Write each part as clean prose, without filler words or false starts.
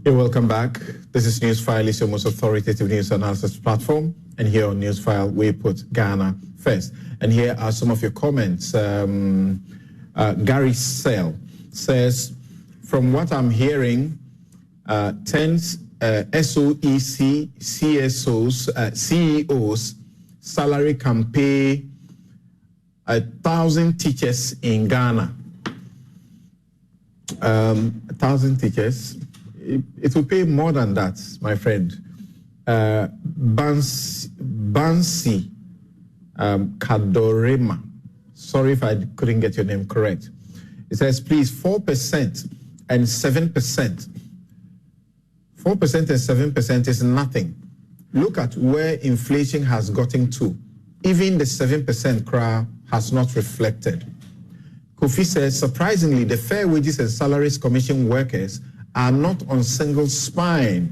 You're welcome back. This is Newsfile, it's your most authoritative news analysis platform. And here on Newsfile, we put Ghana first. And here are some of your comments. Gary Sale says, from what I'm hearing, 10 SOEC CEOs salary can pay 1,000 teachers in Ghana. 1,000 teachers. It will pay more than that, my friend. Bansi Kadorema. Sorry if I couldn't get your name correct. It says, please, 4% and 7%. 4% and 7% is nothing. Look at where inflation has gotten to. Even the 7% CRA has not reflected. Kofi says, surprisingly, the Fair Wages and Salaries Commission workers are not on single spine.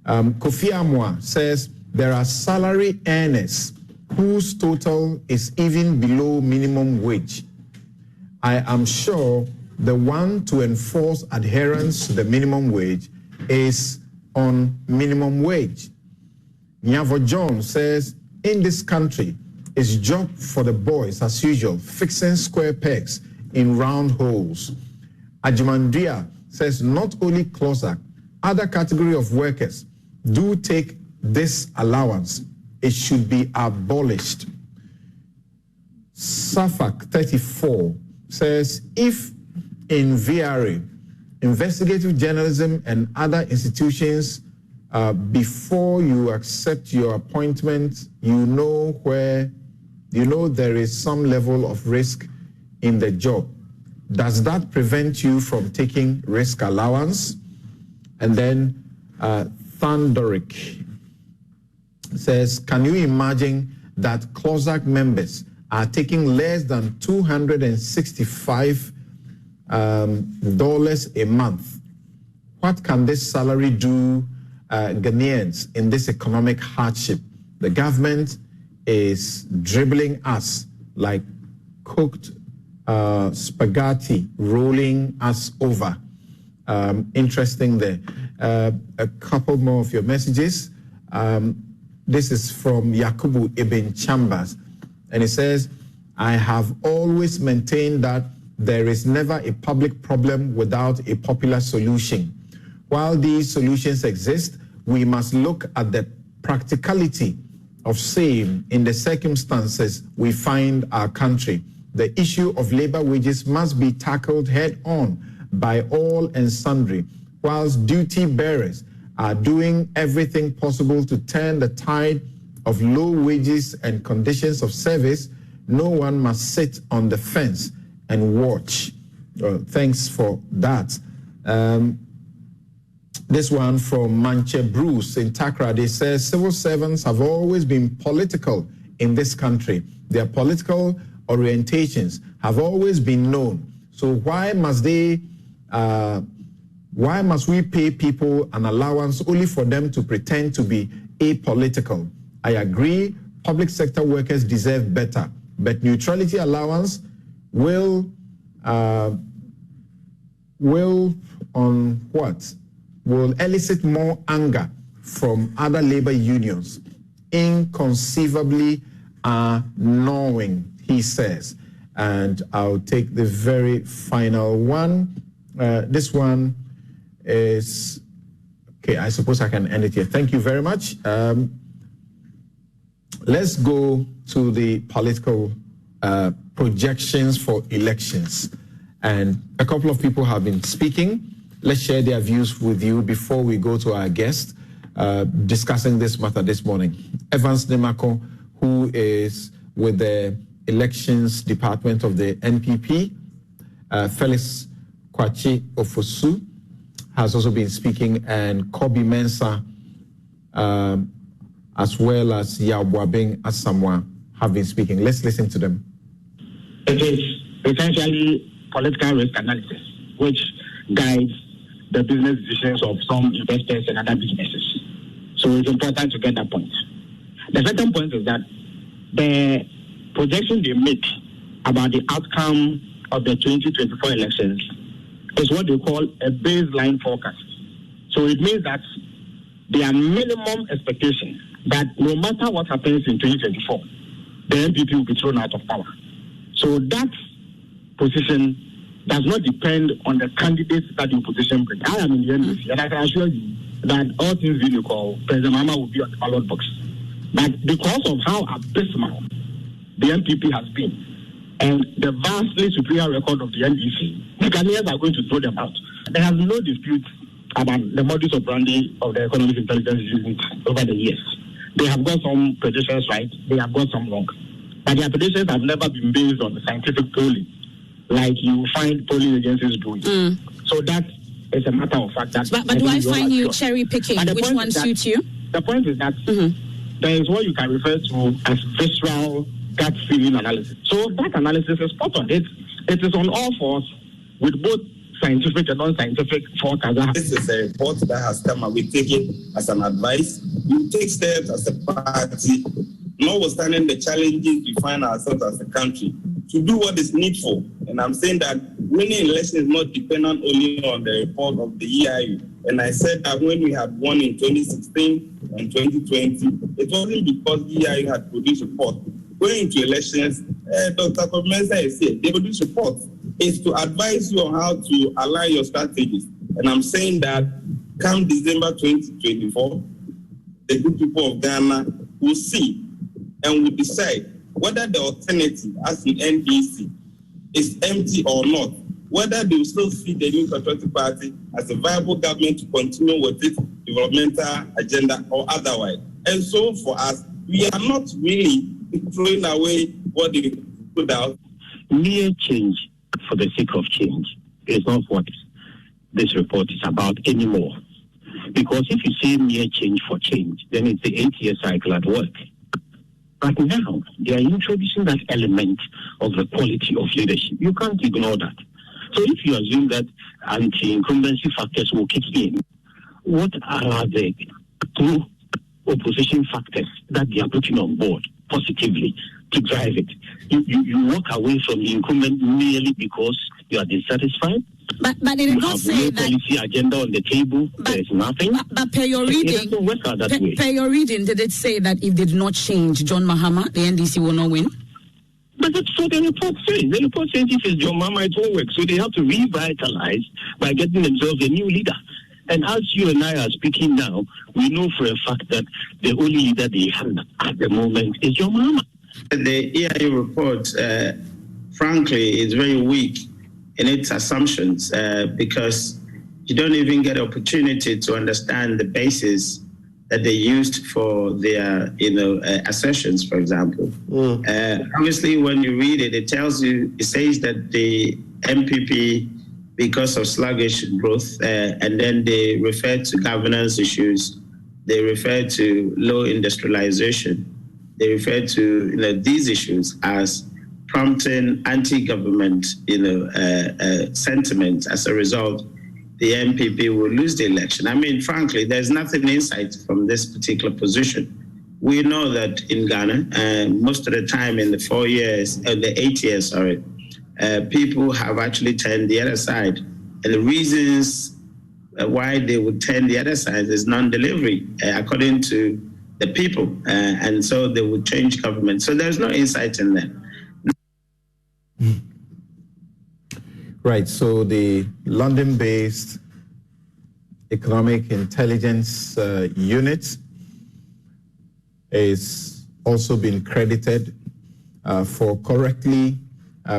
Kofi Amwa says, there are salary earners whose total is even below minimum wage. I am sure the one to enforce adherence to the minimum wage is on minimum wage. Nyavo John says, in this country, it's job for the boys as usual, fixing square pegs in round holes. Ajimandia says, not only CLOSAC, other category of workers do take this allowance. It should be abolished. Safak 34 says, if in VRA, investigative journalism and other institutions, before you accept your appointment, you know there is some level of risk in the job. Does that prevent you from taking risk allowance? And then Thunderic says, can you imagine that CLOSAC members are taking less than $265 a month? What can this salary do Ghanaians in this economic hardship? The government is dribbling us like cooked spaghetti, rolling us over. Interesting there. A couple more of your messages. This is from Yakubu Ibn Chambers, and it says, I have always maintained that there is never a public problem without a popular solution. While these solutions exist, we must look at the practicality of same in the circumstances we find our country. The issue of labor wages must be tackled head on by all and sundry, whilst duty bearers are doing everything possible to turn the tide of low wages and conditions of service. No one must sit on the fence and watch. Thanks for that. This one from Manche Bruce in Takra, they says civil servants have always been political in this country. Their political orientations have always been known. So why must we pay people an allowance only for them to pretend to be apolitical? I agree, public sector workers deserve better, but neutrality allowance will elicit more anger from other labor unions. Inconceivably annoying, he says. And I'll take the very final one. This one is, okay, I suppose I can end it here. Thank you very much. Let's go to the political projections for elections. And a couple of people have been speaking. Let's share their views with you before we go to our guest discussing this matter this morning. Evans Nemako, who is with the Elections Department of the NPP, Felix Kwachi Ofosu has also been speaking, and Kobe Mensah, as well as Yabwabeng Asamoah, have been speaking. Let's listen to them. It is essentially political risk analysis, which guides the business decisions of some investors and other businesses. So it's important to get that point. The second point is that the projection they make about the outcome of the 2024 elections is what they call a baseline forecast. So it means that there are minimum expectations that no matter what happens in 2024, the NPP will be thrown out of power. So that position does not depend on the candidates that the opposition brings. I am in the NDC, and I can assure you that all things being equal, President Mahama will be on the ballot box. But because of how abysmal the NPP has been, and the vastly superior record of the NDC, the Ghanaians are going to throw them out. There has been no dispute about the modus operandi of the Economic Intelligence Unit over the years. They have got some predictions right, they have got some wrong. But their predictions have never been based on scientific polling, like you find polling agencies doing. So that is a matter of fact. That but do I find you cherry picking? Which one suits you? The point is that there is what you can refer to as visceral gut feeling analysis. So that analysis is spot on. It is on all fours with both scientific and non-scientific forecasts. This is a report that has come up. We take it as an advice. We take steps as a party, notwithstanding the challenges we find ourselves as a country, to do what is needful. And I'm saying that winning election is not dependent only on the report of the EIU. And I said that when we had won in 2016 and 2020, it wasn't because the EIU had produced report. Going into elections, Dr. Komensa is here. They produce reports. It's to advise you on how to align your strategies. And I'm saying that come December 2024, the good people of Ghana will see and will decide whether the alternative as the NDC is empty or not, whether they will still see the New Patriotic Party as a viable government to continue with its developmental agenda or otherwise. And so for us, we are not really throwing away what they put out. Mere change for the sake of change is not what this report is about anymore. Because if you say mere change for change, then it's the 8-year cycle at work. But now, they are introducing that element of the quality of leadership. You can't ignore that. So if you assume that anti-incumbency factors will kick in, what are the two opposition factors that they are putting on board positively to drive it? You walk away from the incumbent merely because you are dissatisfied? But they did not say that policy agenda on the table. There is nothing. But per your reading, per your reading, did it say that if they did not change John Mahama, the NDC will not win? But that's what the report says. The report says if it's John Mahama, it won't work. So they have to revitalize by getting themselves a new leader. And as you and I are speaking now, we know for a fact that the only leader they have at the moment is John Mahama. The EIU report, frankly, is very weak in its assumptions because you don't even get opportunity to understand the basis that they used for their, assertions, for example. Obviously, when you read it, it says that the MPP, because of sluggish growth, and then they refer to governance issues, they refer to low industrialization, they refer to these issues as prompting anti-government, sentiment. As a result, the MPP will lose the election. I mean, frankly, there's nothing insight from this particular position. We know that in Ghana, most of the time in the 8 years, people have actually turned the other side. And the reasons why they would turn the other side is non-delivery, according to the people. And so they would change government. So there's no insight in that. Right, so the London-based Economic Intelligence Unit is also been credited for correctly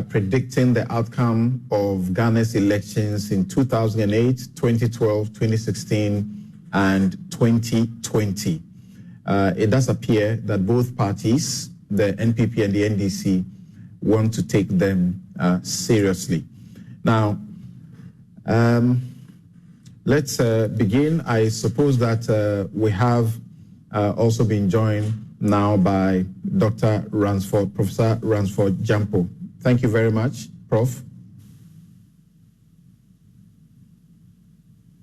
predicting the outcome of Ghana's elections in 2008, 2012, 2016, and 2020. It does appear that both parties, the NPP and the NDC, want to take them seriously. Now, let's begin. I suppose that we have also been joined now by Dr. Ransford, Professor Ransford Jampo. Thank you very much, Prof.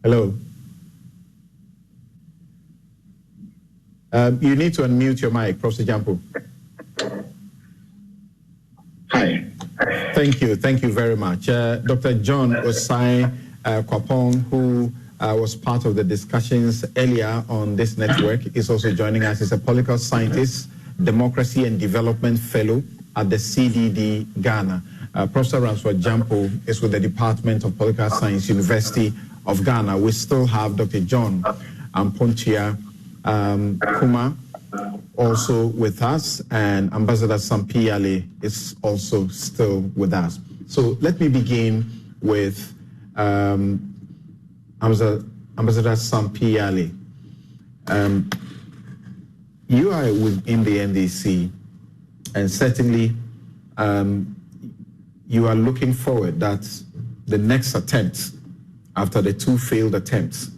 Hello. You need to unmute your mic, Professor Jampo. Hi. Thank you very much. Dr. John Osai Kwapong, who was part of the discussions earlier on this network, is also joining us. He's a political scientist, democracy and development fellow at the CDD Ghana. Professor Ransford Jampo is with the Department of Political Science, University of Ghana. We still have Dr. John Ampontia Kuma also with us, and Ambassador Sampi Ali is also still with us. So let me begin with Ambassador Sampi Ali. You are within the NDC, and certainly you are looking forward that the next attempt, after the 2 failed attempts,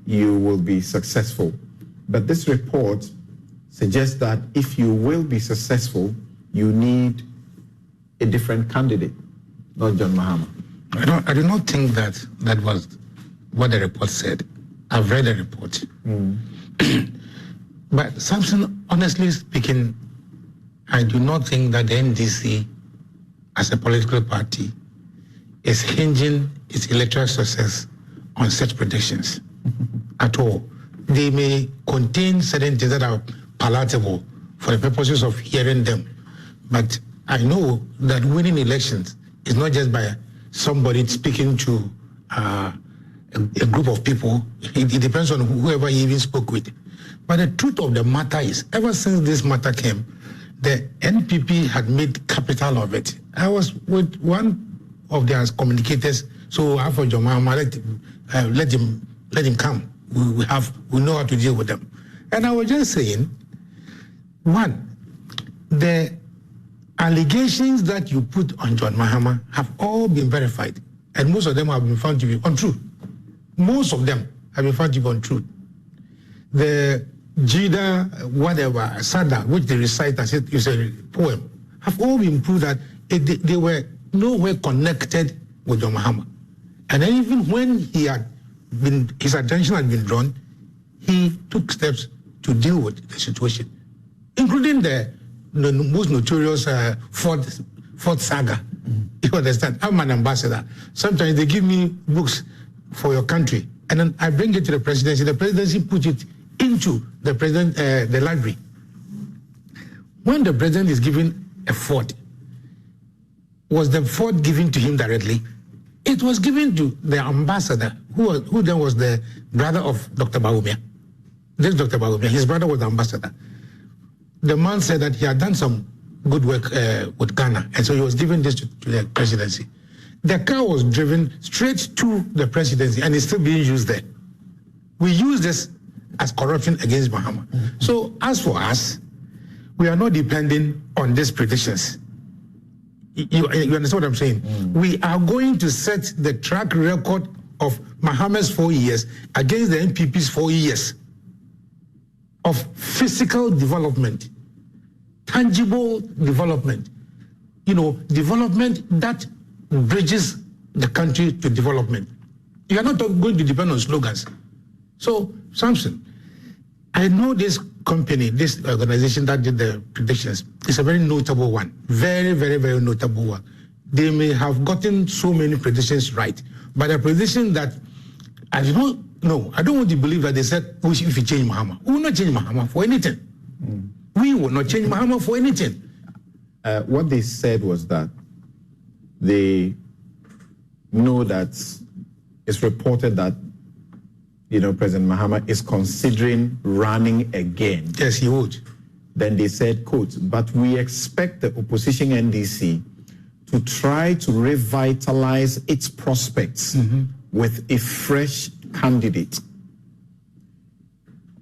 you will be successful. But this report suggests that if you will be successful, you need a different candidate, not John Mahama. I do not think that was what the report said. I've read the report. But Samson, honestly speaking, I do not think that the NDC, as a political party, is hinging its electoral success on such predictions at all. They may contain certain things that are palatable for the purposes of hearing them, but I know that winning elections is not just by somebody speaking to a group of people. It depends on whoever he even spoke with. But the truth of the matter is, ever since this matter came, the NPP had made capital of it. I was with one of their communicators, so after John Mahama, let him come. We know how to deal with them. And I was just saying, one, the allegations that you put on John Mahama have all been verified, and most of them have been found to be untrue. Most of them have been found to be untrue. The Jida, whatever, Sada, which they recite as it is a poem, have all been proved that they were nowhere connected with John Mahama. And then even when his attention had been drawn, he took steps to deal with the situation, including the most notorious Ford saga. You understand? I'm an ambassador. Sometimes they give me books for your country, and then I bring it to the presidency. The presidency puts it into the library. When the president is given a Ford, was the Ford given to him directly? It was given to the ambassador, who then was the brother of Dr. Bawumia. This Dr. Bawumia, his brother was the ambassador. The man said that he had done some good work with Ghana, and so he was giving this to the presidency. The car was driven straight to the presidency, and it's still being used there. We use this as corruption against Mahama. So as for us, we are not depending on these predictions. You understand what I'm saying? We are going to set the track record of Mahama's 4 years against the NPP's 4 years of physical development, tangible development, development that bridges the country to development. You are not going to depend on slogans. So, Samson, I know this company, this organization that did the predictions, is a very notable one. Very, very, very notable one. They may have gotten so many predictions right, but a prediction that I don't want to believe that they said, if you change Mahama. We will not change Mahama for anything. We will not change Mahama for anything. What they said was that they know that it's reported that President Mahama is considering running again. Yes, he would. Then they said, quote, but we expect the opposition NDC to try to revitalize its prospects with a fresh candidate.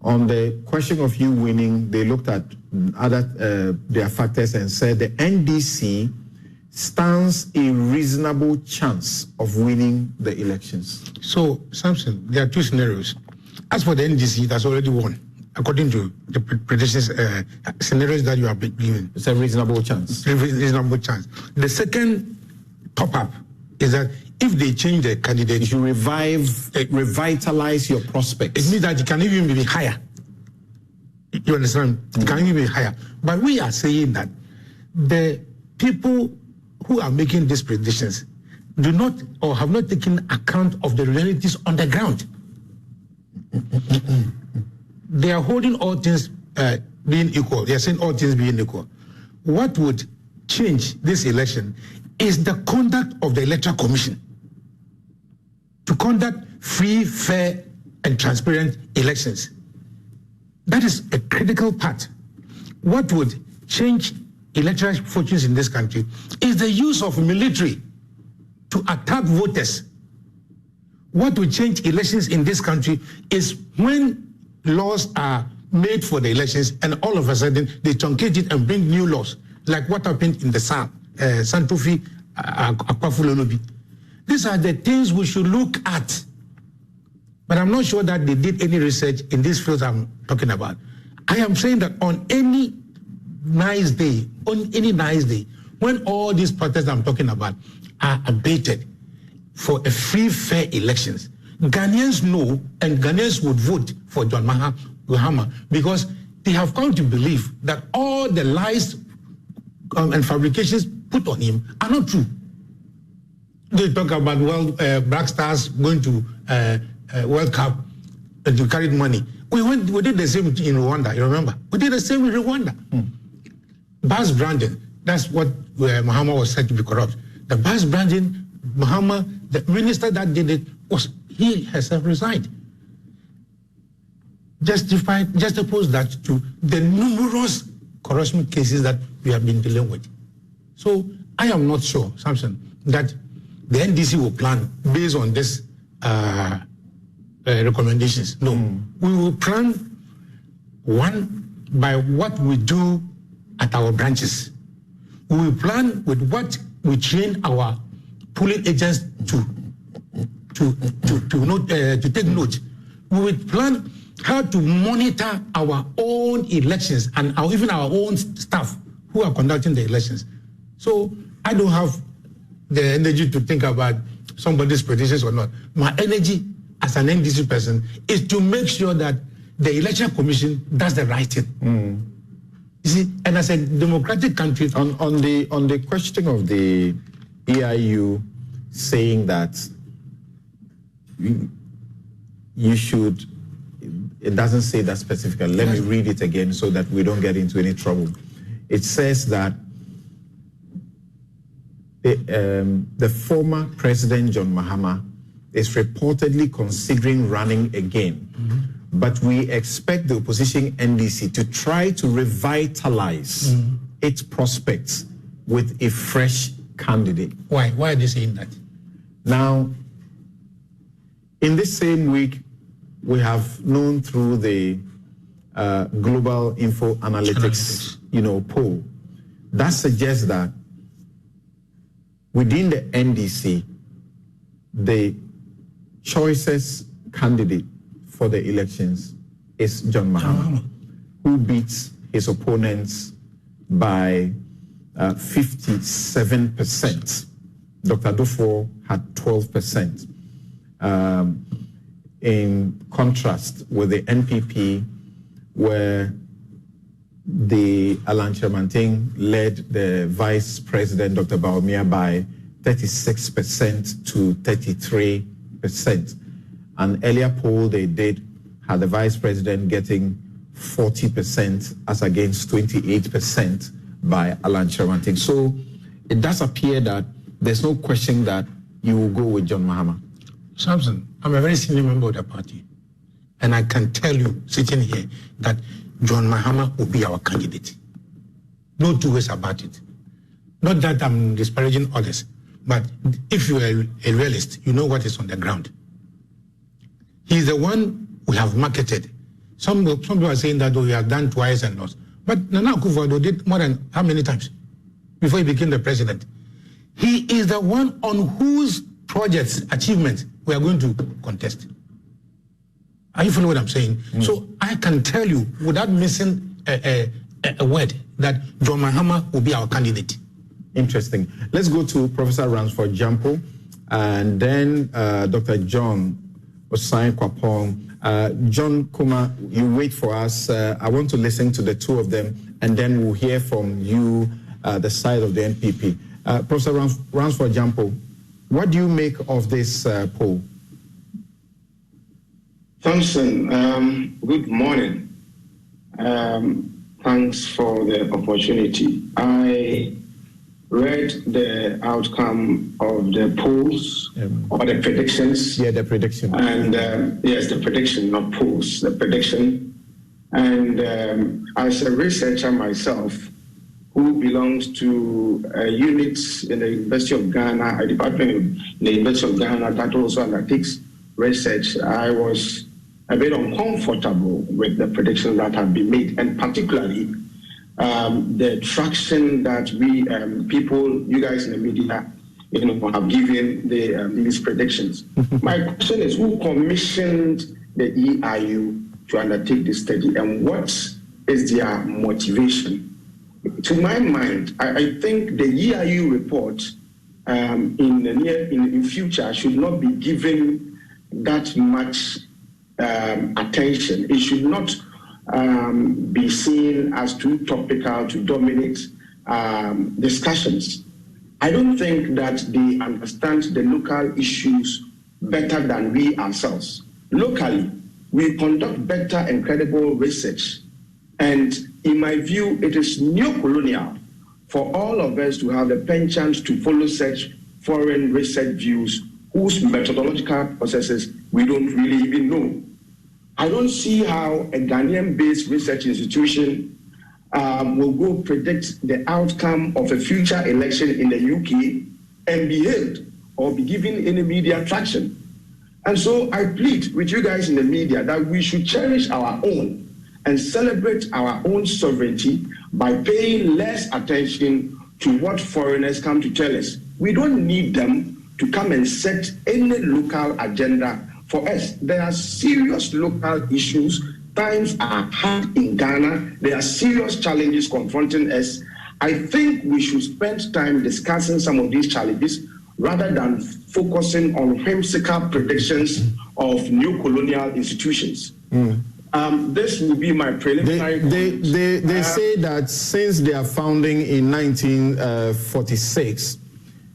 On the question of you winning, they looked at their factors and said the NDC stands a reasonable chance of winning the elections. So, Samson, there are two scenarios. As for the NDC, that's already won, according to the predictions, scenarios that you have been given. It's a reasonable chance. Reasonable chance. The second top-up is that if they change the candidate, you revitalize your prospects. It means that it can even be higher. You understand? It can even be higher. But we are saying that the people who are making these predictions, do not or have not taken account of the realities on the ground. They are holding all things being equal. They are saying all things being equal. What would change this election is the conduct of the Electoral Commission to conduct free, fair, and transparent elections. That is a critical part. What would change electoral fortunes in this country is the use of military to attack voters. What will change elections in this country is when laws are made for the elections and all of a sudden they truncate it and bring new laws, like what happened in the South, Santofi, Akwafulolobi. These are the things we should look at. But I'm not sure that they did any research in these fields I'm talking about. I am saying that on any nice day, when all these protests I'm talking about are abated for a free, fair elections, Ghanaians know and Ghanaians would vote for John Mahama because they have come to believe that all the lies and fabrications put on him are not true. They talk about Black Stars going to World Cup and you carried money. We did the same in Rwanda, you remember? We did the same in Rwanda. Bus branding, that's what Mahama was said to be corrupt. The bus branding, Mahama, the minister that did it, he herself resigned. Juxtapose that to the numerous corruption cases that we have been dealing with. So I am not sure, Samson, that the NDC will plan based on this recommendations. No, we will plan one by what we do at our branches. We will plan with what we train our polling agents to take note. We will plan how to monitor our own elections and even our own staff who are conducting the elections. So I don't have the energy to think about somebody's predictions or not. My energy as an NDC person is to make sure that the Election Commission does the right thing. You see, and as a democratic country, on the question of the EIU saying that you should, it doesn't say that specifically. Let me read it again so that we don't get into any trouble. It says that the former President John Mahama is reportedly considering running again. But we expect the opposition NDC to try to revitalize its prospects with a fresh candidate. Why? Why are they saying that? Now, in this same week, we have known through the Global Info Analytics, poll that suggests that within the NDC, the choicest candidate for the elections is John Mahama, who beats his opponents by 57%. Dr. Dufour had 12%. In contrast with the NPP, where the Alan Chamanting led the Vice President, Dr. Baumia, by 36% to 33%. An earlier poll they did had the Vice President getting 40% as against 28% by Alan Chamanting. So it does appear that there's no question that you will go with John Mahama. Samson, I'm a very senior member of the party. And I can tell you, sitting here, that John Mahama will be our candidate. No two ways about it. Not that I'm disparaging others, but if you are a realist, you know what is on the ground. He's the one we have marketed. Some people are saying that we have done twice and lost. But Nana Akufo-Addo did more than how many times before he became the president? He is the one on whose projects, achievements, we are going to contest. Are you following what I'm saying? So I can tell you, without missing a word, that John Mahama will be our candidate. Interesting. Let's go to Professor Ransford Jampo and then Dr. John Osai Kwapong. John Kuma, you wait for us. I want to listen to the two of them, and then we'll hear from you, the side of the NPP. Professor Ransford Jampo, What do you make of this poll? Thompson, good morning. Thanks for the opportunity. I read the outcome of the polls or the predictions. Yeah, the prediction. And yes, the prediction, not polls, the prediction. And as a researcher myself, who belongs to a unit in the University of Ghana, a department in the University of Ghana that also undertakes research, I was a bit uncomfortable with the predictions that have been made, and particularly the traction that we people, you guys in the media, have given these predictions. My question is, who commissioned the EIU to undertake this study, and what is their motivation? To my mind, I think the EIU report in future should not be given that much attention. It should not be seen as too topical to dominate discussions. I don't think that they understand the local issues better than we ourselves. Locally, we conduct better and credible research. And in my view, it is neo-colonial for all of us to have the penchant to follow such foreign research views whose methodological processes we don't really even know. I don't see how a Ghanaian-based research institution will go predict the outcome of a future election in the UK and be hailed or be given any media traction. And so I plead with you guys in the media that we should cherish our own and celebrate our own sovereignty by paying less attention to what foreigners come to tell us. We don't need them to come and set any local agenda for us. There are serious local issues. Times are hard in Ghana. There are serious challenges confronting us. I think we should spend time discussing some of these challenges rather than focusing on whimsical predictions of new colonial institutions. This will be my preliminary. They say that since their founding in 1946,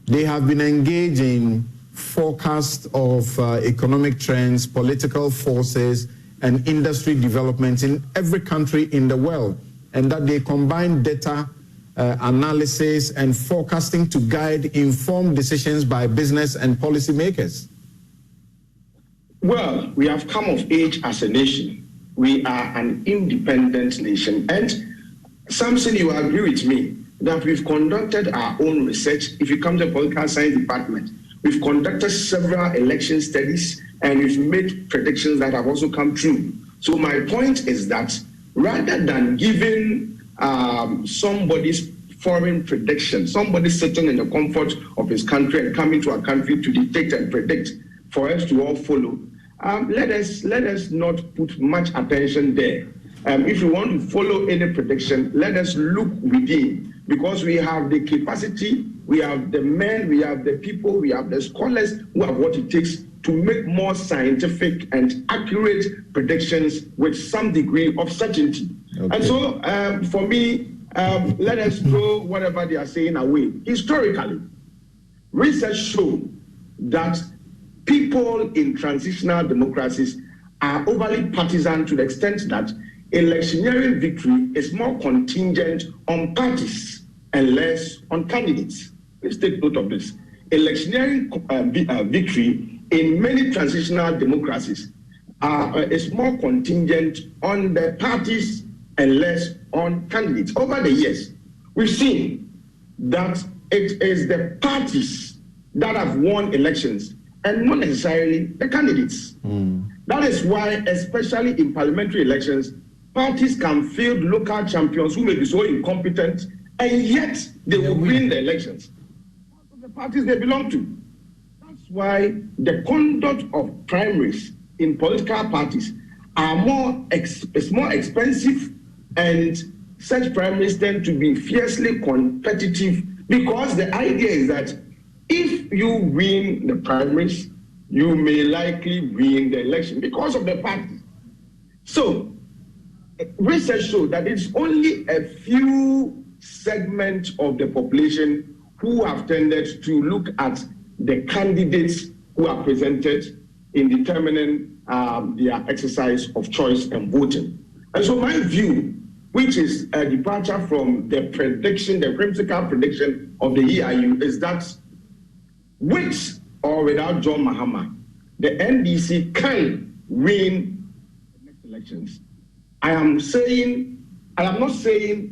they have been engaged in forecast of economic trends, political forces, and industry developments in every country in the world, and that they combine data analysis and forecasting to guide informed decisions by business and policymakers. Well, we have come of age as a nation. We are an independent nation. And Samson, you agree with me that we've conducted our own research. If you come to the political science department, we've conducted several election studies and we've made predictions that have also come true. So my point is that rather than giving somebody's foreign prediction, somebody sitting in the comfort of his country and coming to our country to dictate and predict for us to all follow, let us not put much attention there. If we want to follow any prediction, let us look within, because we have the capacity, we have the men, we have the people, we have the scholars who have what it takes to make more scientific and accurate predictions with some degree of certainty. Okay. And so, for me, let us throw whatever they are saying away. Historically, research shows that people in transitional democracies are overly partisan to the extent that electioneering victory is more contingent on parties and less on candidates. Please take note of this. Electioneering victory in many transitional democracies is more contingent on the parties and less on candidates. Over the years, we've seen that it is the parties that have won elections and not necessarily the candidates. That is why, especially in parliamentary elections, parties can field local champions who may be so incompetent, and yet they will win the elections. The parties they belong to. That's why the conduct of primaries in political parties are more expensive, and such primaries tend to be fiercely competitive, because the idea is that if you win the primaries, you may likely win the election because of the party. So, research shows that it's only a few segments of the population who have tended to look at the candidates who are presented in determining their exercise of choice and voting. And so my view, which is a departure from the prediction, the whimsical prediction of the EIU, is that with or without John Mahama, the NDC can win the next elections. I am not saying the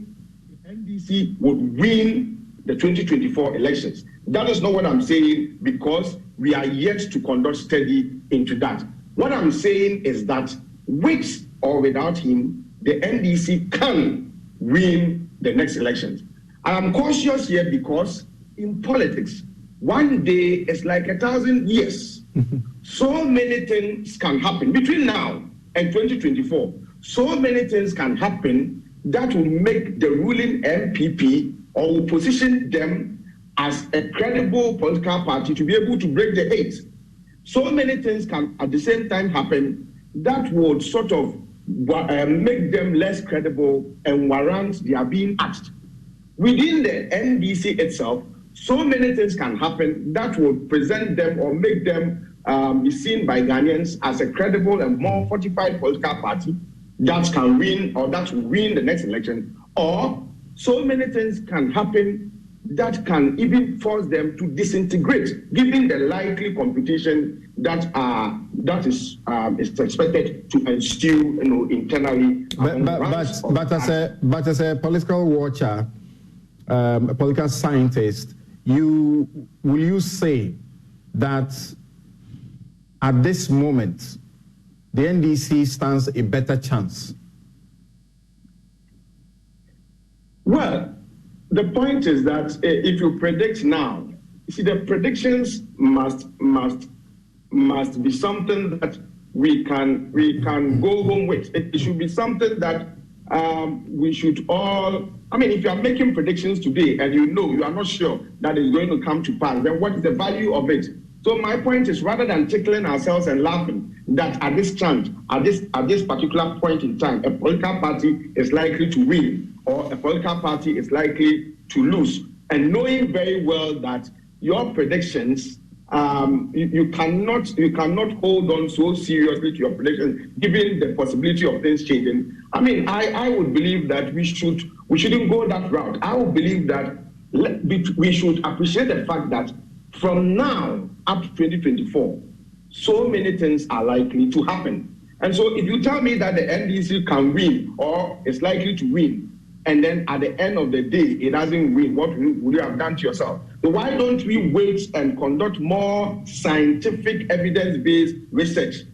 NDC would win the 2024 elections. That is not what I'm saying, because we are yet to conduct study into that. What I'm saying is that with or without him, the NDC can win the next elections. I am cautious here because in politics, one day is like 1,000 years. So many things can happen between now and 2024. So many things can happen that will make the ruling MPP or will position them as a credible political party to be able to break the eight. So many things can at the same time happen that would sort of make them less credible and warrant their being asked. Within the NDC itself, so many things can happen that would present them or make them be seen by Ghanaians as a credible and more fortified political party that can win or that will win the next election. Or so many things can happen that can even force them to disintegrate, given the likely competition that is expected to ensue, internally. But as a political watcher, a political scientist, will you say that at this moment the NDC stands a better chance? Well, the point is that if you predict now, you see, the predictions must be something that we can go home with. It should be something that we should all. I mean, if you are making predictions today and you are not sure that it's going to come to pass, then what is the value of it? So my point is, rather than tickling ourselves and laughing that at this particular point in time, a political party is likely to win or a political party is likely to lose, and knowing very well that your predictions, you cannot hold on so seriously to your predictions, given the possibility of things changing. I mean, I would believe that we shouldn't go that route. I would believe that we should appreciate the fact that from now up to 2024, so many things are likely to happen. And so if you tell me that the NDC can win or is likely to win, and then at the end of the day, it doesn't win, what would you have done to yourself? So why don't we wait and conduct more scientific evidence-based research,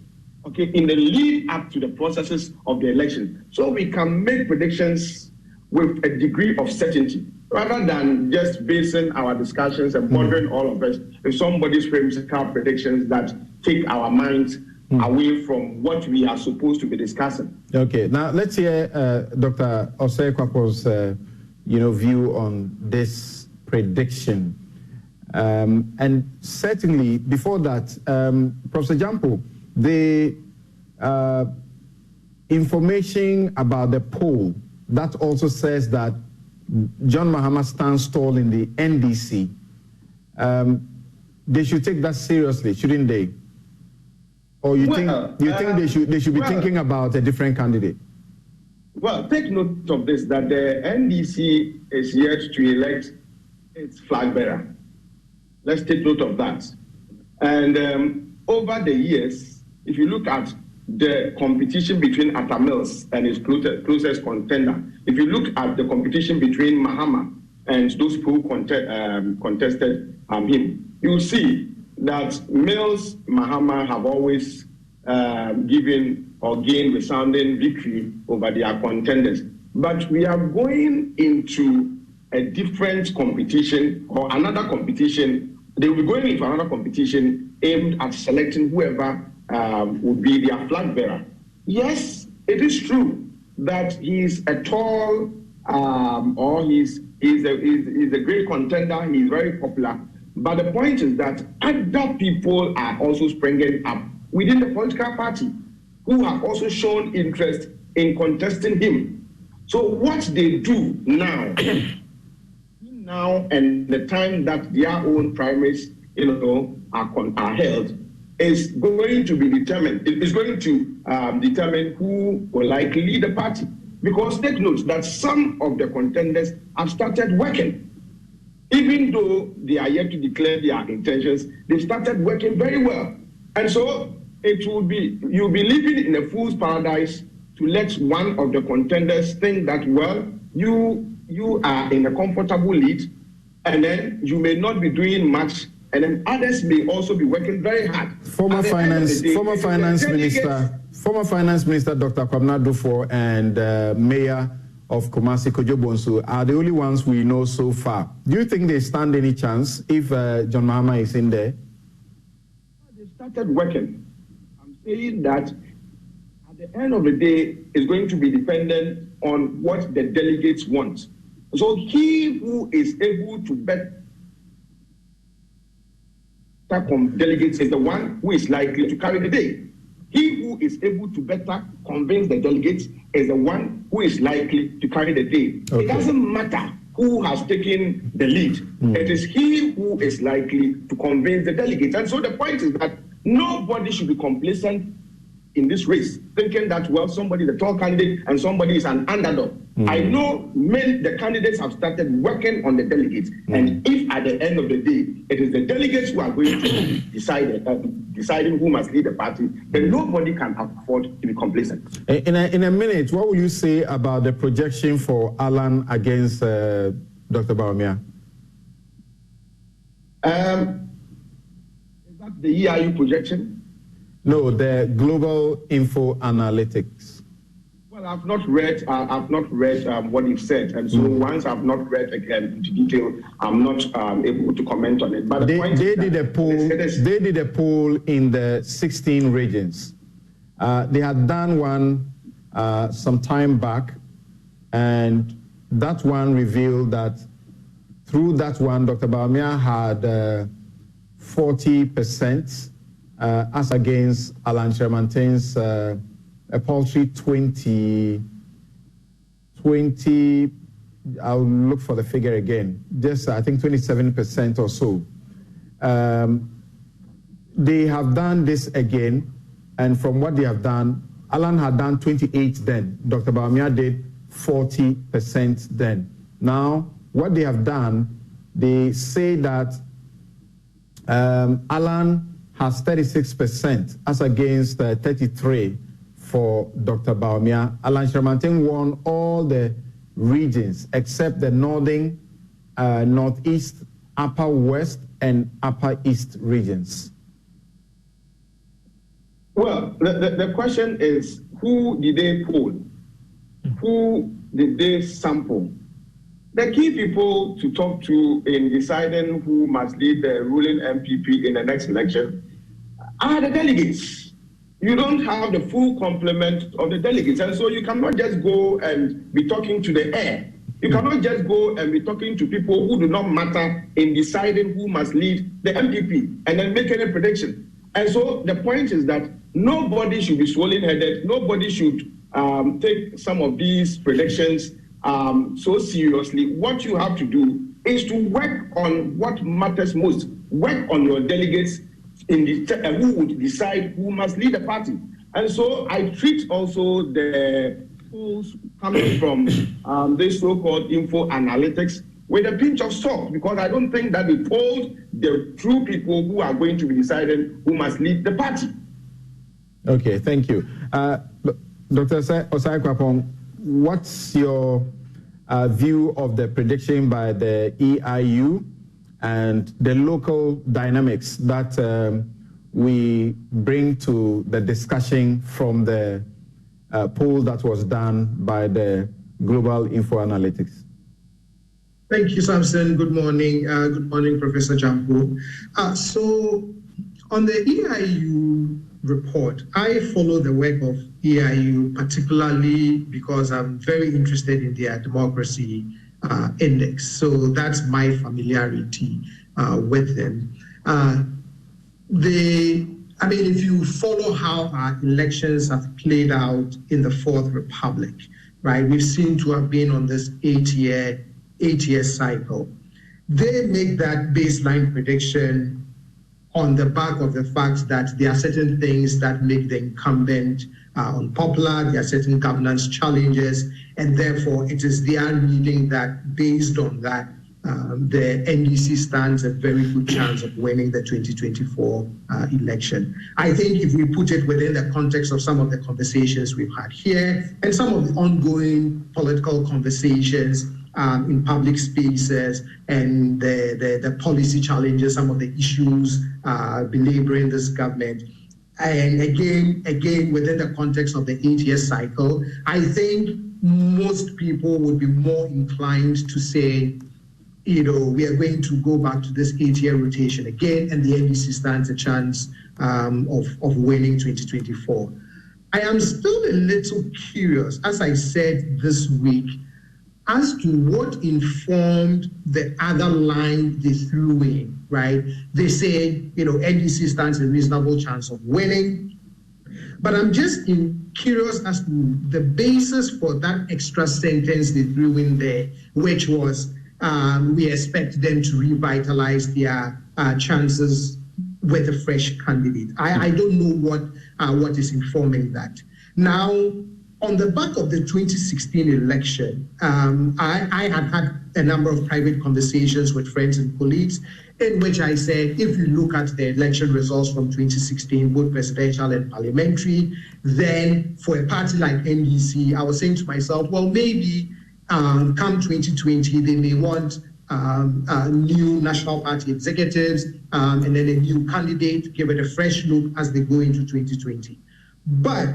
in the lead up to the processes of the election, so we can make predictions with a degree of certainty, rather than just basing our discussions and pondering all of us in somebody's whimsical predictions that take our minds away from what we are supposed to be discussing. Okay, now let's hear Dr. Osei Kwapo's view on this prediction. And certainly before that, Professor Jampo, the information about the poll that also says that John Mahama stands tall in the NDC, they should take that seriously, shouldn't they? Or you think they should be thinking about a different candidate? Well, take note of this, that the NDC is yet to elect its flag bearer. Let's take note of that. And over the years, if you look at the competition between Atta Mills and his closest contender, if you look at the competition between Mahama and those who contested him, you will see that Mills, Mahama have always given or gained resounding victory over their contenders. But we are going into a different competition or another competition. They will be going into another competition aimed at selecting whoever would be their flag bearer. Yes, it is true that he's a tall or he's a great contender. He's very popular. But the point is that other people are also springing up within the political party who have also shown interest in contesting him. So what they do now and the time that their own primaries are held is going to be determined. It is going to determine who will likely lead the party. Because take note that some of the contenders have started working. Even though they are yet to declare their intentions, they've started working very well. And so you'll be living in a fool's paradise to let one of the contenders think that, well, you are in a comfortable lead, and then you may not be doing much, and then others may also be working very hard. Former finance minister Dr. Kwabena Dufo and Mayor of Kumasi Kojo Bonsu are the only ones we know so far. Do you think they stand any chance if John Mahama is in there? They started working. I'm saying that at the end of the day, it's going to be dependent on what the delegates want. So he who is able to bet delegates is the one who is likely to carry the day. He who is able to better convince the delegates is the one who is likely to carry the day. Okay. It doesn't matter who has taken the lead. It is he who is likely to convince the delegates. And so the point is that nobody should be complacent in this race, thinking that, well, somebody is a tall candidate and somebody is an underdog. I know the candidates have started working on the delegates. And if at the end of the day, it is the delegates who are going to deciding who must lead the party, then nobody can afford to be complacent. In a minute, what will you say about the projection for Alan against Dr. Bawumia? Is that the EIU projection? No, the Global Info Analytics. Well, I've not read what you've said, and so once I've not read again into detail, I'm not able to comment on it. But they did a poll in the 16 regions. They had done one some time back, and that one revealed that through that one, Dr. Bawumia had 40%. As against Alan Shermantin's a paltry 20, I'll look for the figure again, just I think 27% or so. They have done this again, and from what they have done, Alan had done 28 then, Dr. Bawumia did 40% then. Now, what they have done, they say that Alan has 36% as against 33 for Dr. Bawumia. Alan Shermantin won all the regions except the northern, northeast, upper west, and upper east regions. Well, the question is, who did they poll? Who did they sample? The key people to talk to in deciding who must lead the ruling MPP in the next election are the delegates. You don't have the full complement of the delegates, and so you cannot just go and be talking to the air. You cannot just go and be talking to people who do not matter in deciding who must lead the MPP and then make any prediction. And so the point is that nobody should be swollen-headed. Nobody should take some of these predictions so seriously. What you have to do is to work on what matters most. Work on your delegates who would decide who must lead the party. And so I treat also the polls coming from this so-called info analytics with a pinch of salt, because I don't think that they polled the true people who are going to be deciding who must lead the party. Okay, thank you. Dr. Osai Kwapong, what's your view of the prediction by the EIU and the local dynamics that we bring to the discussion from the poll that was done by the Global Info Analytics? Thank you, Samson. Good morning. Good morning, Professor Jampo. So on the EIU report, I follow the work of EIU particularly because I'm very interested in their democracy index. So that's my familiarity with them. If you follow how our elections have played out in the Fourth Republic, right, we've seemed to have been on this eight-year cycle. They make that baseline prediction on the back of the fact that there are certain things that make the incumbent unpopular, there are certain governance challenges, and therefore it is their reading that based on that, the NDC stands a very good chance of winning the 2024 election. I think if we put it within the context of some of the conversations we've had here and some of the ongoing political conversations in public spaces and the policy challenges, some of the issues belaboring this government, and again, within the context of the 8-year cycle, I think most people would be more inclined to say, we are going to go back to this 8-year rotation again, and the NDC stands a chance of winning 2024. I am still a little curious, as I said this week, as to what informed the other line they threw in, right? They say, NDC stands a reasonable chance of winning. But I'm just curious as to the basis for that extra sentence they threw in there, which was, we expect them to revitalize their chances with a fresh candidate. I don't know what is informing that. Now, on the back of the 2016 election, I had a number of private conversations with friends and colleagues in which I said, if you look at the election results from 2016, both presidential and parliamentary, then for a party like NDC, I was saying to myself, well, maybe come 2020, they may want new national party executives and then a new candidate, give it a fresh look as they go into 2020. But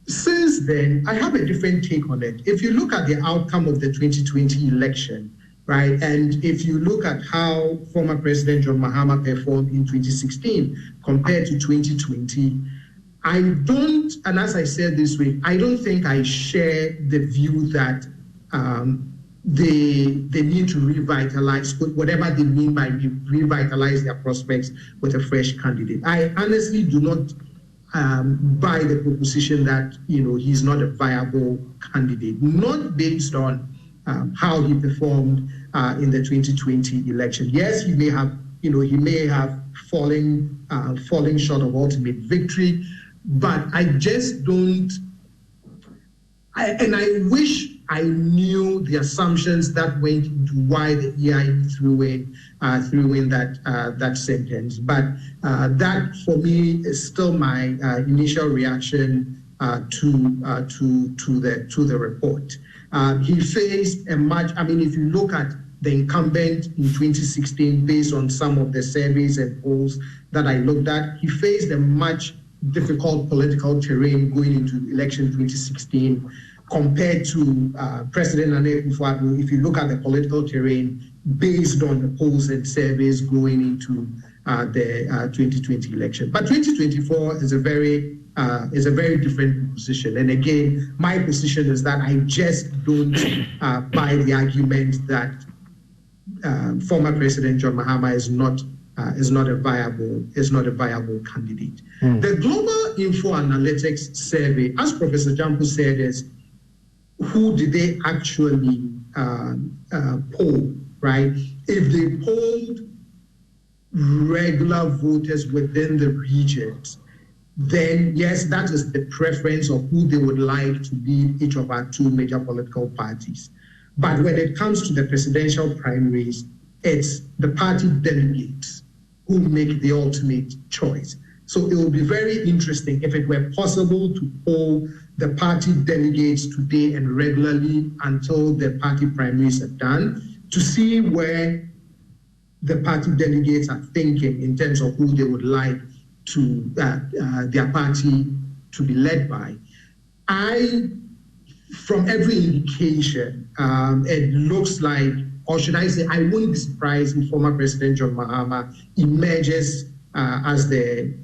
since then, I have a different take on it. If you look at the outcome of the 2020 election, right, and if you look at how former President John Mahama performed in 2016 compared to 2020, I don't, and as I said this week, I don't think I share the view that they need to revitalize, whatever they mean by revitalize their prospects with a fresh candidate. I honestly do not by the proposition that he's not a viable candidate, not based on how he performed in the 2020 election. Yes, he may have fallen short of ultimate victory, but I just don't. I wish I knew the assumptions that went into why the EIU threw in that sentence. But that, for me, is still my initial reaction to the report. He faced a much. I mean, if you look at the incumbent in 2016, based on some of the surveys and polls that I looked at, he faced a much difficult political terrain going into election 2016. Compared to President Nana Akufo-Addo, if you look at the political terrain based on the polls and surveys going into the 2020 election. But 2024 is a very different position. And again, my position is that I just don't buy the argument that former President John Mahama is not a viable candidate. The Global Info Analytics survey, as Professor Jampu said, is who did they actually poll, right? If they polled regular voters within the regions, then yes, that is the preference of who they would like to lead each of our two major political parties. But when it comes to the presidential primaries, it's the party delegates who make the ultimate choice. So it will be very interesting if it were possible to poll the party delegates today and regularly until the party primaries are done to see where the party delegates are thinking in terms of who they would like to their party to be led by. From every indication, it looks like, or should I say, I wouldn't be surprised if former President John Mahama emerges as the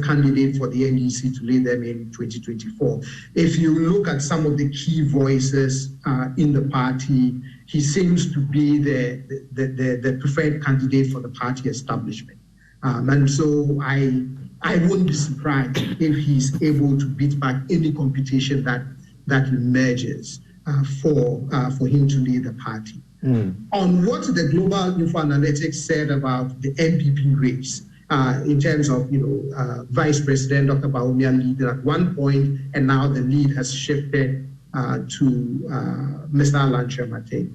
candidate for the NDC to lead them in 2024. If you look at some of the key voices in the party, he seems to be the preferred candidate for the party establishment. And so I wouldn't be surprised if he's able to beat back any computation that emerges for him to lead the party. on what the Global Info Analytics said about the NPP race. In terms of, Vice President Dr. Bawumia leading at one point, and now the lead has shifted to Mr. Alan Shermate.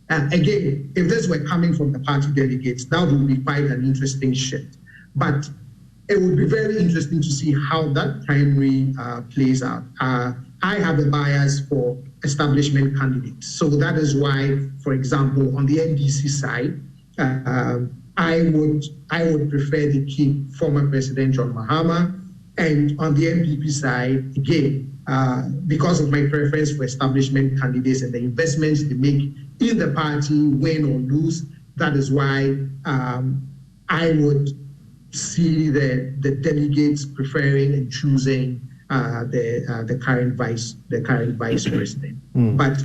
Again, if this were coming from the party delegates, that would be quite an interesting shift. But it would be very interesting to see how that primary plays out. I have a bias for establishment candidates. So that is why, for example, on the NDC side, I would prefer to keep former President John Mahama. And on the NPP side, again, because of my preference for establishment candidates and the investments they make in the party, win or lose, that is why I would see the delegates preferring and choosing the current vice president. But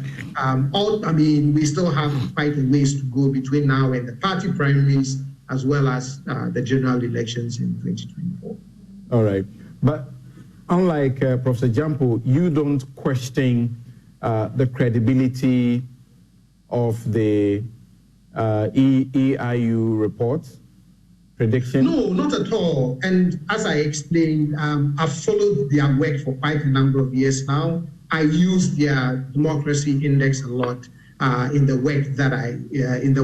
we still have quite a ways to go between now and the party primaries, as well as the general elections in 2024. All right, but unlike Professor Jampo, you don't question the credibility of the EIU report prediction? No, not at all. And as I explained, I've followed their work for quite a number of years now. I use their democracy index a lot in the work that in the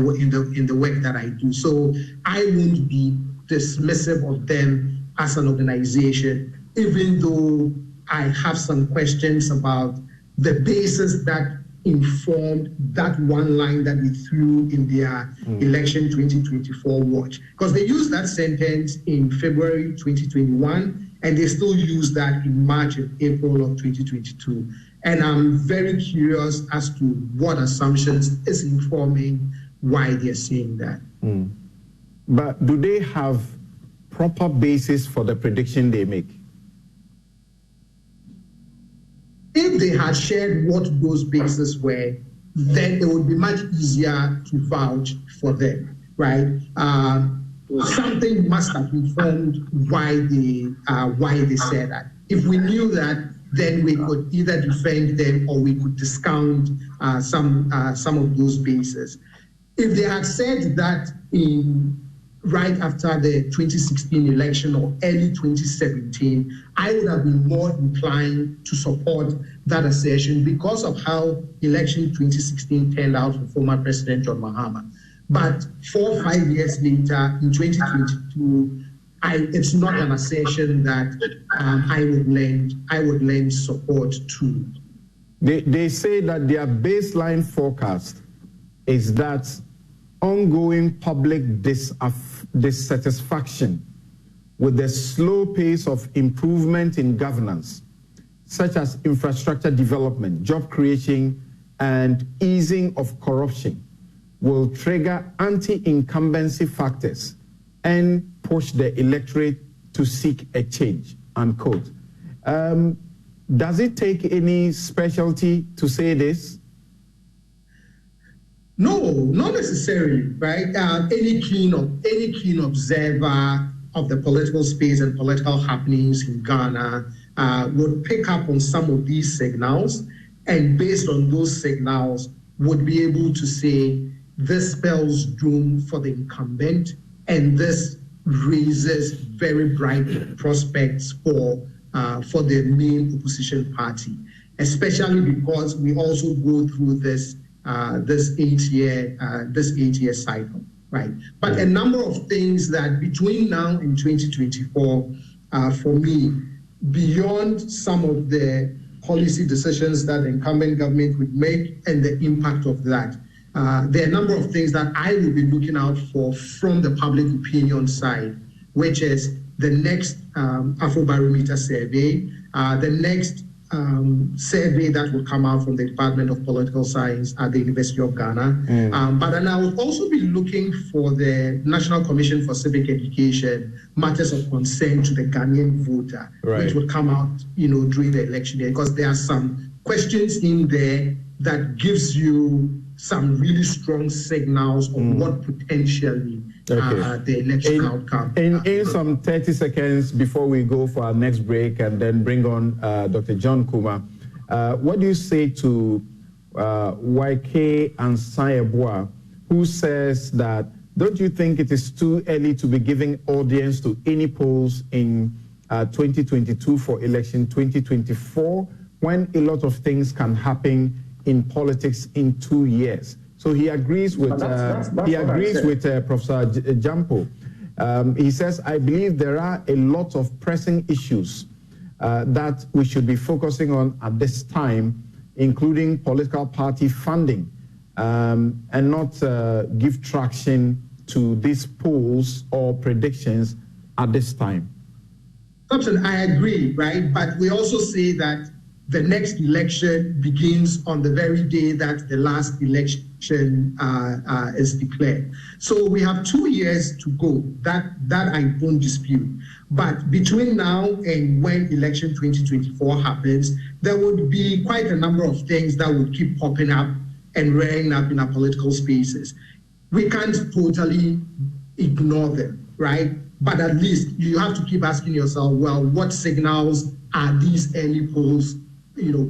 work that I do. So I won't be dismissive of them as an organization, even though I have some questions about the basis that informed that one line that we threw in their election 2024 watch. Because they used that sentence in February 2021, and they still use that in March and April of 2022. And I'm very curious as to what assumptions is informing why they're saying that. But do they have proper basis for the prediction they make? If they had shared what those bases were, then it would be much easier to vouch for them, right? Something must have informed why they said that. If we knew that, then we could either defend them or we could discount some of those bases. If they had said that right after the 2016 election or early 2017, I would have been more inclined to support that assertion because of how election 2016 turned out for former President John Mahama. But 4 or 5 years later, in 2022, it's not an assertion that I would lend support to. They say that their baseline forecast is that ongoing public dissatisfaction with the slow pace of improvement in governance, such as infrastructure development, job creation, and easing of corruption, will trigger anti-incumbency factors and push the electorate to seek a change, unquote. Does it take any specialty to say this? No, not necessarily, right? Any keen observer of the political space and political happenings in Ghana would pick up on some of these signals, and based on those signals, would be able to say this spells doom for the incumbent, and this raises very bright prospects for the main opposition party, especially because we also go through this 8-year cycle, right? But a number of things that between now and 2024, for me, beyond some of the policy decisions that the incumbent government would make and the impact of that, there are a number of things that I will be looking out for from the public opinion side, which is the next Afrobarometer survey, the next survey that will come out from the Department of Political Science at the University of Ghana. But then I will also be looking for the National Commission for Civic Education matters of concern to the Ghanaian voter, which will come out, during the election year, because there are some questions in there that gives you some really strong signals on what potentially the election outcome. In some 30 seconds before we go for our next break and then bring on Dr. John Kuma, what do you say to YK Ansayeboa, who says that, don't you think it is too early to be giving audience to any polls in 2022 for election 2024, when a lot of things can happen in politics in 2 years? So he agrees with Professor Jampo. He says, I believe there are a lot of pressing issues that we should be focusing on at this time, including political party funding, and not give traction to these polls or predictions at this time. Thompson, I agree, right? But we also say that the next election begins on the very day that the last election is declared. So we have 2 years to go. That I don't dispute. But between now and when election 2024 happens, there would be quite a number of things that would keep popping up and rearing up in our political spaces. We can't totally ignore them, right? But at least you have to keep asking yourself, well, what signals are these early polls,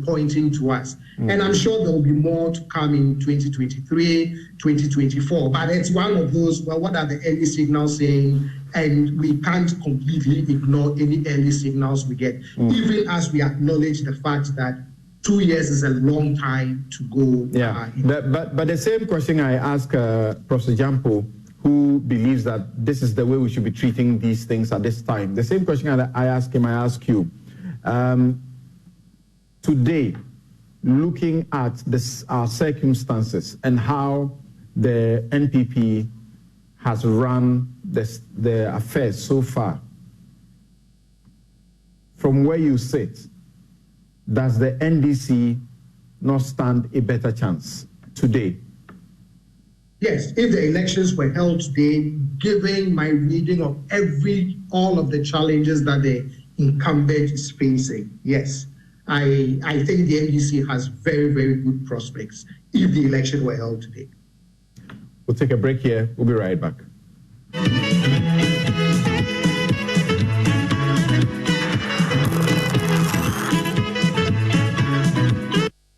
pointing to us? Mm-hmm. And I'm sure there will be more to come in 2023, 2024. But it's one of those, well, what are the early signals saying? And we can't completely ignore any early signals we get, even as we acknowledge the fact that 2 years is a long time to go. Yeah, but the same question I ask Professor Jampo, who believes that this is the way we should be treating these things at this time. The same question I ask him, I ask you. Today, looking at our circumstances and how the NPP has run the affairs so far, from where you sit, does the NDC not stand a better chance today? Yes, if the elections were held today, given my reading of all of the challenges that the incumbent is facing, yes, I think the NDC has very, very good prospects if the election were held today. We'll take a break here. We'll be right back.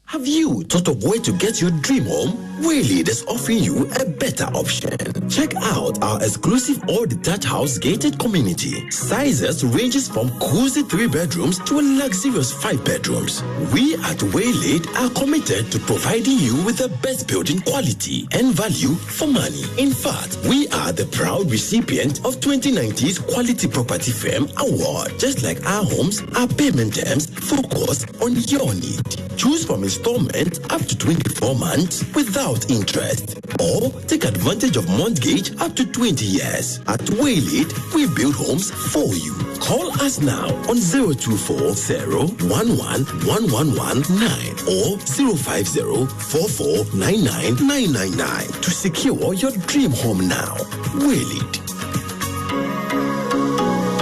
Have you thought of where to get your dream home? Waylead is offering you a better option. Check out our exclusive all-detached house gated community. Sizes ranges from cozy 3 bedrooms to a luxurious 5 bedrooms. We at Waylead are committed to providing you with the best building quality and value for money. In fact, we are the proud recipient of 2019's Quality Property Firm Award. Just like our homes, our payment terms focus on your need. Choose from installment up to 24 months without interest, or take advantage of mortgage up to 20 years. At Waylead, we build homes for you. Call us now on 024-011-1119 or 050-4499-999 to secure your dream home now. Waylead.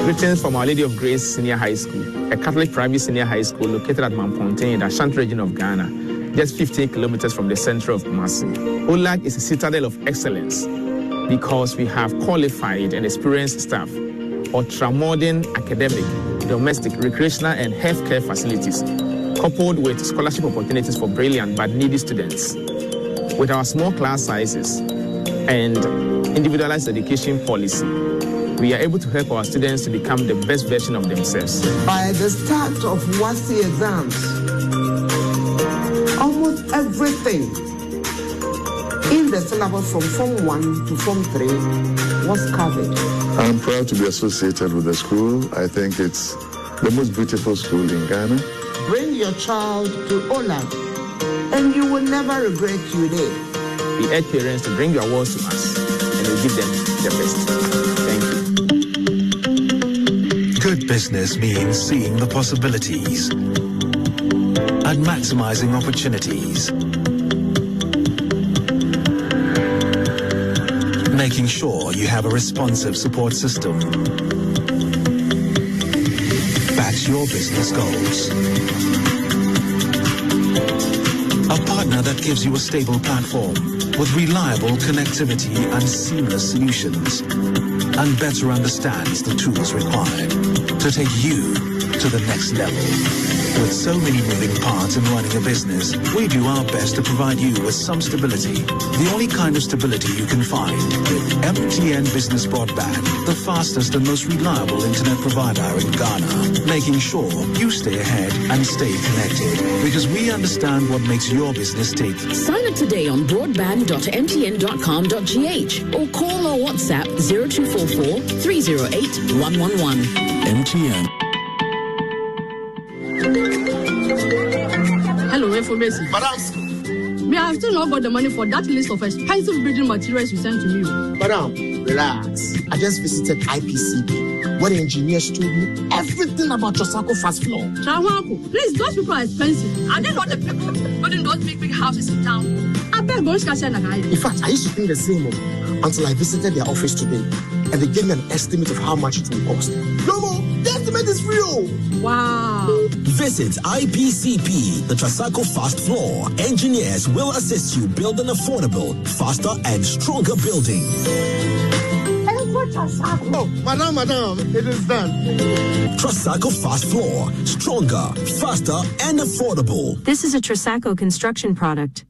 Greetings from Our Lady of Grace Senior High School, a Catholic private senior high school located at Mampontein in the Ashanti region of Ghana, just 15 kilometers from the center of Kumasi. OLAG is a citadel of excellence because we have qualified and experienced staff, ultra-modern academic, domestic, recreational, and healthcare facilities, coupled with scholarship opportunities for brilliant but needy students. With our small class sizes and individualized education policy, we are able to help our students to become the best version of themselves. By the start of WASI exams, almost everything in the syllabus from Form 1 to Form 3 was covered. I'm proud to be associated with the school. I think it's the most beautiful school in Ghana. Bring your child to OLAG and you will never regret you did. We urge parents to bring your awards to us and we'll give them the best. Thank you. Good business means seeing the possibilities and maximizing opportunities. Making sure you have a responsive support system. Backs your business goals. A partner that gives you a stable platform with reliable connectivity and seamless solutions, and better understands the tools required to take you to the next level. With so many moving parts in running a business, we do our best to provide you with some stability. The only kind of stability you can find with MTN Business Broadband, the fastest and most reliable internet provider in Ghana, making sure you stay ahead and stay connected, because we understand what makes your business tick. Sign up today on broadband.mtn.com.gh or call or WhatsApp 0244 308 111. MTN. Hello, information. Madam. Me, I have still not got the money for that list of expensive building materials you sent to me. Madam, relax. I just visited IPCP, where the engineers told me everything about Trasacco Fast Floor. Chawanko, please, those people are expensive. Are they not the people building those big houses in town? I bet going to In fact, I used to think the same until I visited their office today, and they gave me an estimate of how much it will cost. No more, the estimate is real. Wow. Visit IPCP, the Trasacco Fast Floor. Engineers will assist you build an affordable, faster and stronger building. Oh, madam, it is done. Trasacco Fast Floor, stronger, faster and affordable. This is a Trasacco construction product.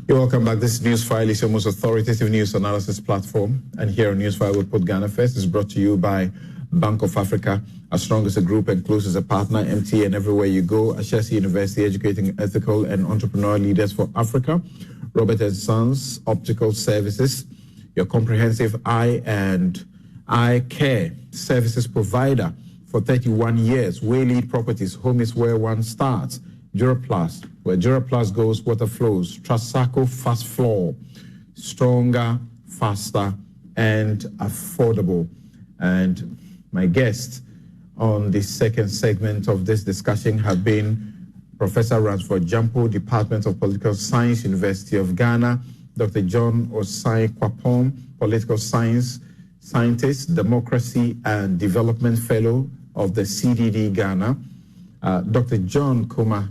Welcome back. This is Newsfile. It's your most authoritative news analysis platform. And here on Newsfile, we put Ghana first. It's brought to you by Bank of Africa, as strong as a group and close as a partner. MTN everywhere you go. Ashesi University, educating ethical and entrepreneurial leaders for Africa. Robert & Sons Optical Services, your comprehensive eye and eye care services provider for 31 years. Waylead Properties, home is where one starts. Duraplast, where Duraplast goes, water flows. Trasacco Fast Floor, stronger, faster, and affordable. And my guests on the second segment of this discussion have been Professor Ransford Jampo, Department of Political Science, University of Ghana, Dr. John Osai Kwapong, Political Science Scientist, Democracy and Development Fellow of the CDD Ghana, Dr. John Kuma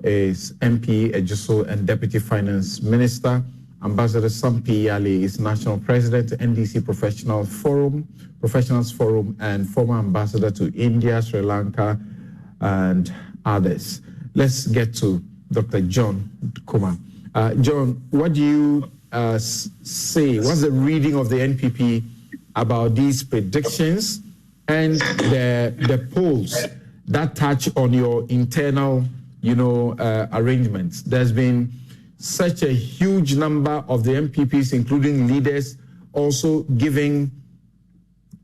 is MP, Ejuso, and Deputy Finance Minister. Ambassador Sampi Yali is National President, NDC Professionals Forum, and former Ambassador to India, Sri Lanka, and others. Let's get to Dr. John Kuma. John, what do you say? What's the reading of the NPP about these predictions and the polls that touch on your internal arrangements? There's been such a huge number of the MPPs, including leaders, also giving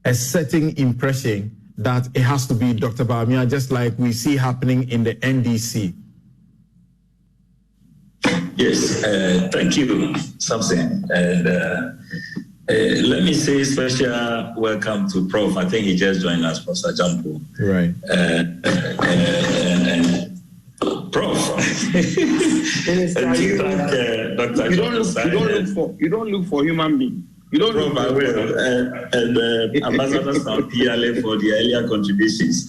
a certain impression that it has to be Dr. Bawumia, just like we see happening in the NDC. Yes, thank you, Samson. And let me say special welcome to Prof. I think he just joined us, Professor Jampo. Right. And Prof. Dr. You don't look for human being. You don't Prof, I will. And Ambassador Sampiale for the earlier contributions.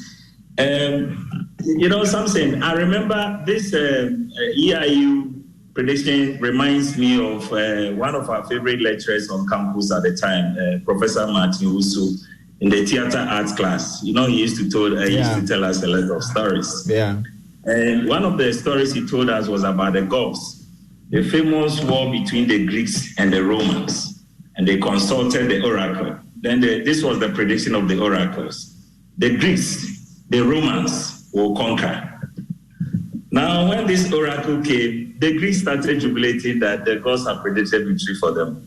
Something, I remember this EIU prediction reminds me of one of our favorite lecturers on campus at the time, Professor Martin Usu, in the theater arts class. He used to tell us a lot of stories. Yeah. And one of the stories he told us was about the Gauls, the famous war between the Greeks and the Romans. And they consulted the oracle. Then this was the prediction of the oracles. The Greeks, the Romans will conquer. Now, when this oracle came, the Greeks started jubilating that the gods have predicted victory for them.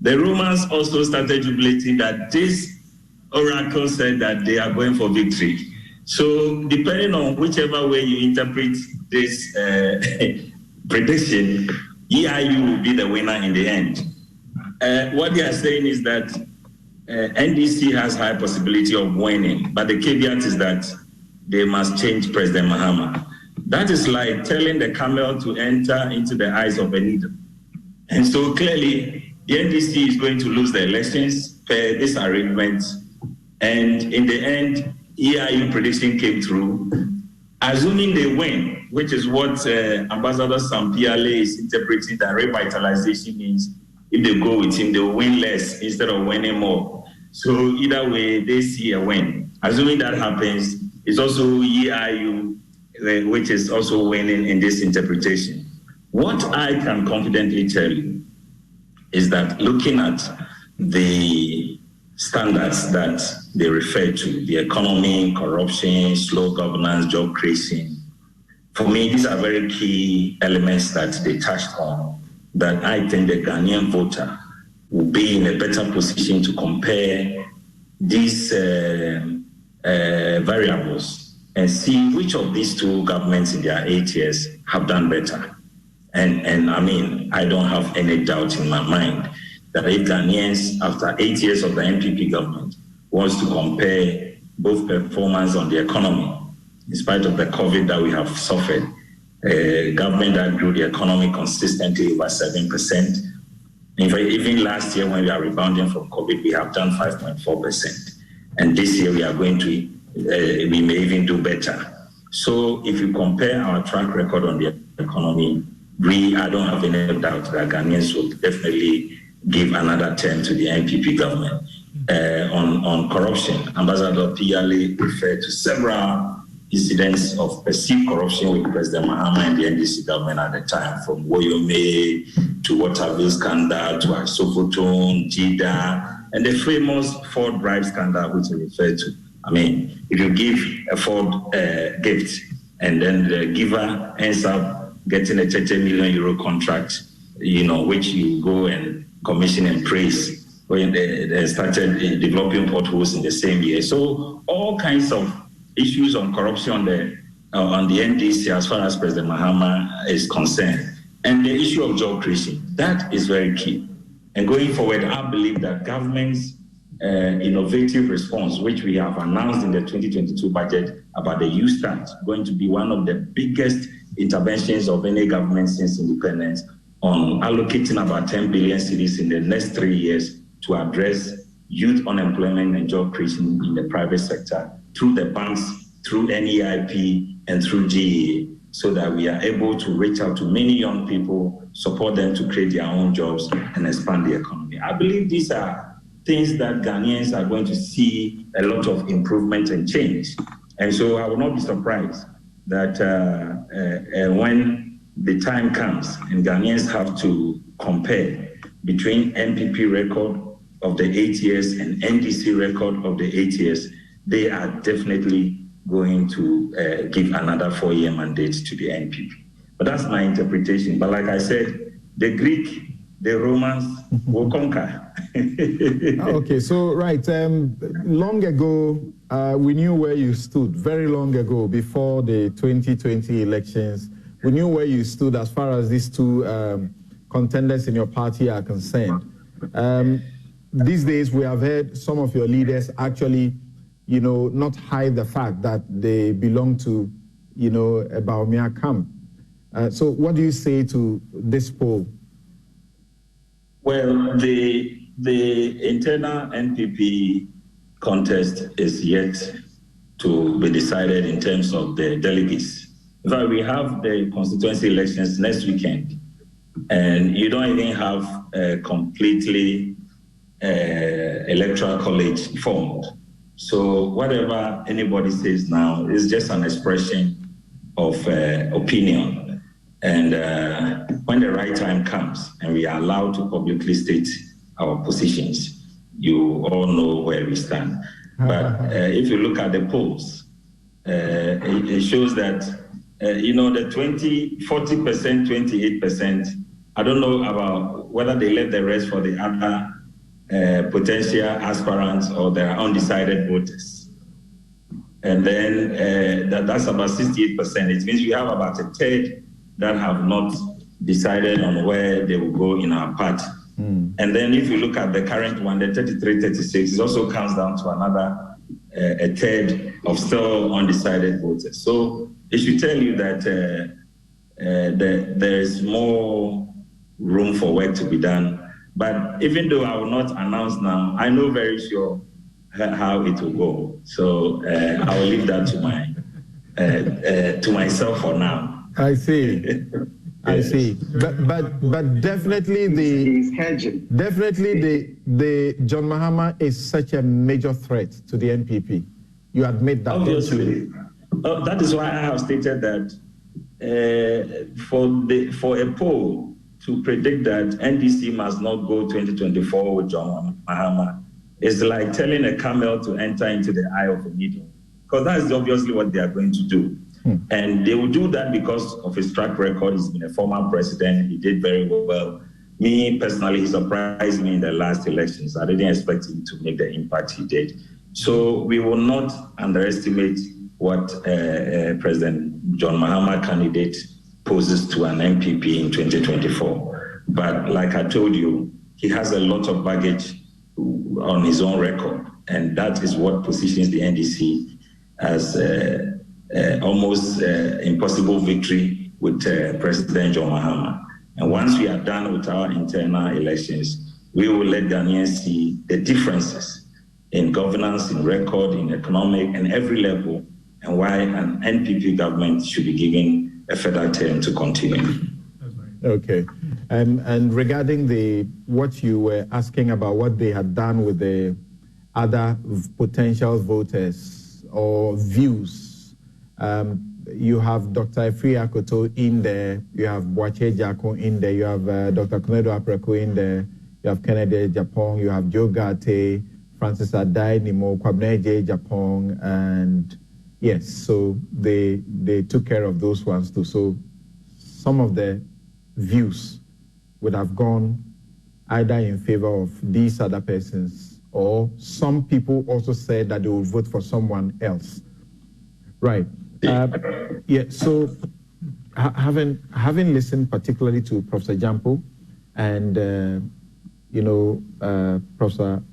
The Romans also started jubilating that this oracle said that they are going for victory. So, depending on whichever way you interpret this prediction, EIU will be the winner in the end. What they are saying is that NDC has high possibility of winning, but the caveat is that they must change President Mahama. That is like telling the camel to enter into the eyes of a needle. And so clearly, the NDC is going to lose the elections per this arrangement. And in the end, EIU prediction came through. Assuming they win, which is what Ambassador Sampiale is interpreting, that revitalization means if they go with him, they will win less instead of winning more. So either way, they see a win. Assuming that happens, it's also EIU, which is also winning in this interpretation. What I can confidently tell you is that looking at the standards that they refer to, the economy, corruption, slow governance, job creation, for me, these are very key elements that they touched on, that I think the Ghanaian voter will be in a better position to compare these variables and see which of these two governments in their 8 years have done better. And I mean, I don't have any doubt in my mind that if Ghanaians, after 8 years of the NPP government, wants to compare both performance on the economy, in spite of the COVID that we have suffered, a government that grew the economy consistently over 7%. In fact, even last year when we are rebounding from COVID, we have done 5.4%. And this year we are going to, we may even do better. So if you compare our track record on the economy, I don't have any doubt that Ghanaians will definitely give another term to the NPP government. On corruption, Ambassador Piale referred to several incidents of perceived corruption with President Mahama and the NDC government at the time, from Woyome to Waterville scandal to Asofotun, Jida, and the famous Ford bribe scandal, which he referred to. I mean, if you give a Ford gift and then the giver ends up getting a 30 million euro contract, which you go and commission and praise when they started developing potholes in the same year. So all kinds of issues on corruption on the NDC as far as President Mahama is concerned. And the issue of job creation, that is very key. And going forward, I believe that government's innovative response, which we have announced in the 2022 budget about the U-Start, going to be one of the biggest interventions of any government since independence, on allocating about 10 billion cedis in the next 3 years to address youth unemployment and job creation in the private sector through the banks, through NEIP, and through GE, so that we are able to reach out to many young people, support them to create their own jobs and expand the economy. I believe these are things that Ghanaians are going to see a lot of improvement and change. And so I will not be surprised that when the time comes and Ghanaians have to compare between NPP record of the 8 years and NDC record of the 8 years, they are definitely going to give another 4-year mandate to the NPP. But that's my interpretation. But like I said, the Greek, the Romans will conquer. Okay, so right. Long ago, we knew where you stood, very long ago, before the 2020 elections. We knew where you stood as far as these two contenders in your party are concerned. These days, we have heard some of your leaders actually, not hide the fact that they belong to, a Bawumia camp. So what do you say to this poll? Well, the internal NPP contest is yet to be decided in terms of the delegates. In fact, we have the constituency elections next weekend, and you don't even have a completely electoral college formed. So whatever anybody says now is just an expression of opinion. And when the right time comes and we are allowed to publicly state our positions, you all know where we stand. But if you look at the polls, it shows that, the 40%, 28%, I don't know about whether they left the rest for the other potential aspirants or their undecided voters. And then that's about 68%. It means we have about a third that have not decided on where they will go in our party. And then if you look at the current one, the 33, 36, it also comes down to another a third of still undecided voters. So it should tell you that there is more room for work to be done. But even though I will not announce now, I know very sure how it will go. So I will leave that to myself for now. I see. I see. But definitely the John Mahama is such a major threat to the NPP. You admit that. Obviously. That is why I have stated that for a poll to predict that NDC must not go 2024 with John Mahama is like telling a camel to enter into the eye of a needle, because that is obviously what they are going to do. And they will do that because of his track record. He's been a former president. He did very well. Me, personally, he surprised me in the last elections. I didn't expect him to make the impact he did. So we will not underestimate what President John Mahama candidate poses to an MPP in 2024. But like I told you, he has a lot of baggage on his own record. And that is what positions the NDC as almost impossible victory with President John Mahama. And once we are done with our internal elections, we will let Ghanaians see the differences in governance, in record, in economic, and every level, and why an NPP government should be given a further term to continue. Okay. And regarding what you were asking about what they had done with the other potential voters or views, you have Dr. Efri Akoto in there, you have Boache Jako in there, you have Dr. Konedo Apreko in there, you have Kennedy Japong, you have Joe Gate, Francis Adai, Nimo, Kwabene J. Japong, and yes, so they took care of those ones too. So some of the views would have gone either in favor of these other persons, or some people also said that they would vote for someone else. Right. So having listened particularly to Professor Jampo and Professor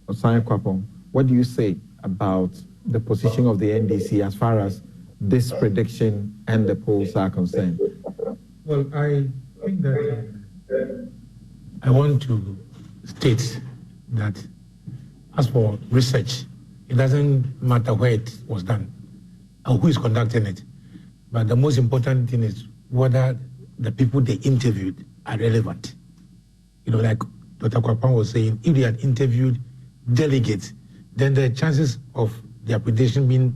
Osai Kwapong, what do you say about the position of the NDC as far as this prediction and the polls are concerned? Well, I think that I want to state that as for research, it doesn't matter where it was done or who is conducting it. But the most important thing is whether the people they interviewed are relevant. Like Dr. Kwapong was saying, if they had interviewed delegates, then the chances of their prediction being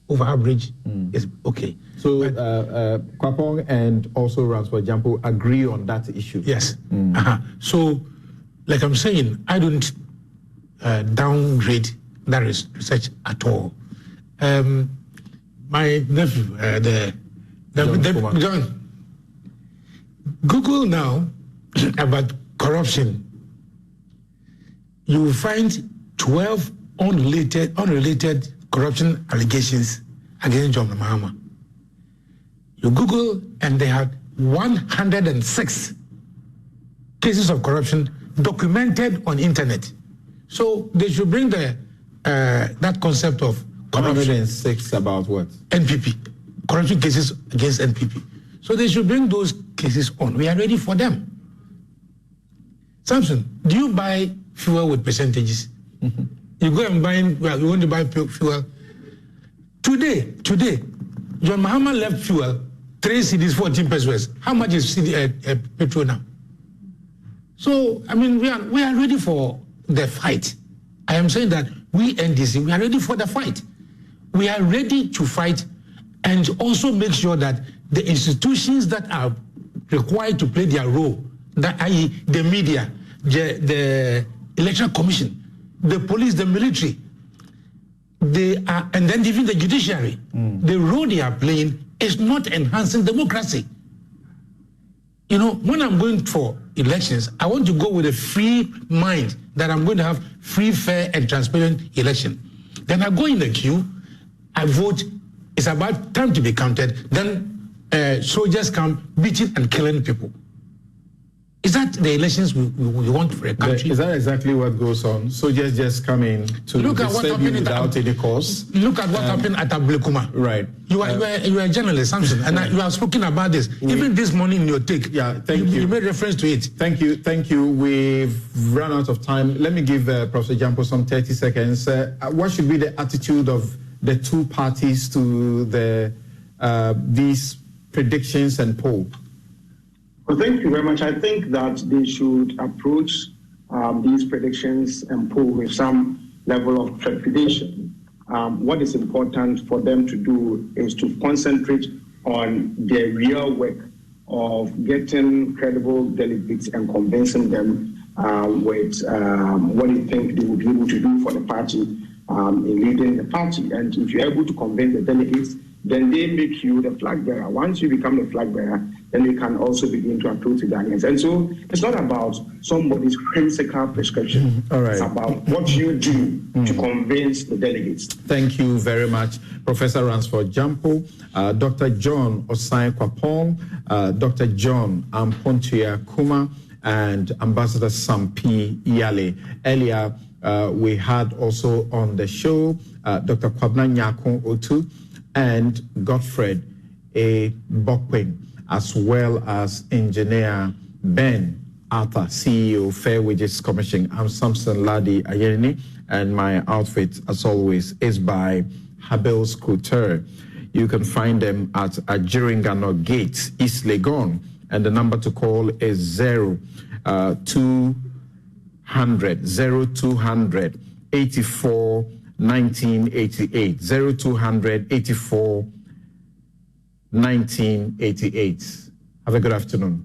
over average is okay. So Kwapong and also Ransford Jampo agree on that issue? Yes. So, like I'm saying, I don't downgrade that research at all. My nephew, John, Google now about corruption. You will find 12 unrelated corruption allegations against John Mahama. You Google and they had 106 cases of corruption documented on internet. So they should bring that concept of corruption. 106 about what? NPP. Corruption cases against NPP. So they should bring those cases on. We are ready for them. Samson, do you buy fuel with percentages? You go and buy, you want to buy fuel. Today, John Mahama left fuel, 3 cedis, 14 pesos. How much is petrol now? So, I mean, we are ready for the fight. I am saying that we NDC, we are ready for the fight. We are ready to fight and also make sure that the institutions that are required to play their role, that i.e. the media, the Electoral Commission, the police, the military, and then even the judiciary, the role they are playing is not enhancing democracy. When I'm going for elections, I want to go with a free mind that I'm going to have free, fair, and transparent election. Then I go in the queue, I vote, it's about time to be counted, then soldiers come beating and killing people. Is that the elections we want for a country? Is that exactly what goes on? Soldiers just come in to disturb you without any cause? Look at what happened at Ablekuma. Right. You are a journalist, Samson, and you have spoken about this. Even this morning in your take, thank you. You made reference to it. Thank you. We've run out of time. Let me give Professor Jampo some 30 seconds. What should be the attitude of the two parties to these predictions and poll? Well, thank you very much. I think that they should approach these predictions and poll with some level of trepidation. What is important for them to do is to concentrate on their real work of getting credible delegates and convincing them with what they think they will be able to do for the party in leading the party. And if you're able to convince the delegates, then they make you the flag bearer. Once you become the flag bearer, then you can also begin to approach the audience. And so it's not about somebody's whimsical prescription. All right. It's about what you do to convince the delegates. Thank you very much, Professor Ransford Jampo, Dr. John Osai Kwapong, Dr. John Ampontia Kuma, and Ambassador Sampi Yale. Earlier, we had also on the show Dr. Kwabna Nyako Otu and Godfred A. Bokwin, as well as Engineer Ben Arthur, CEO, Fair Wages Commission. I'm Samson Ladi Ayeni, and my outfit, as always, is by Habel's Couture. You can find them at Jiringano Gate, East Legon, and the number to call is 0200 84 1988, 0200 84 1988. Have a good afternoon.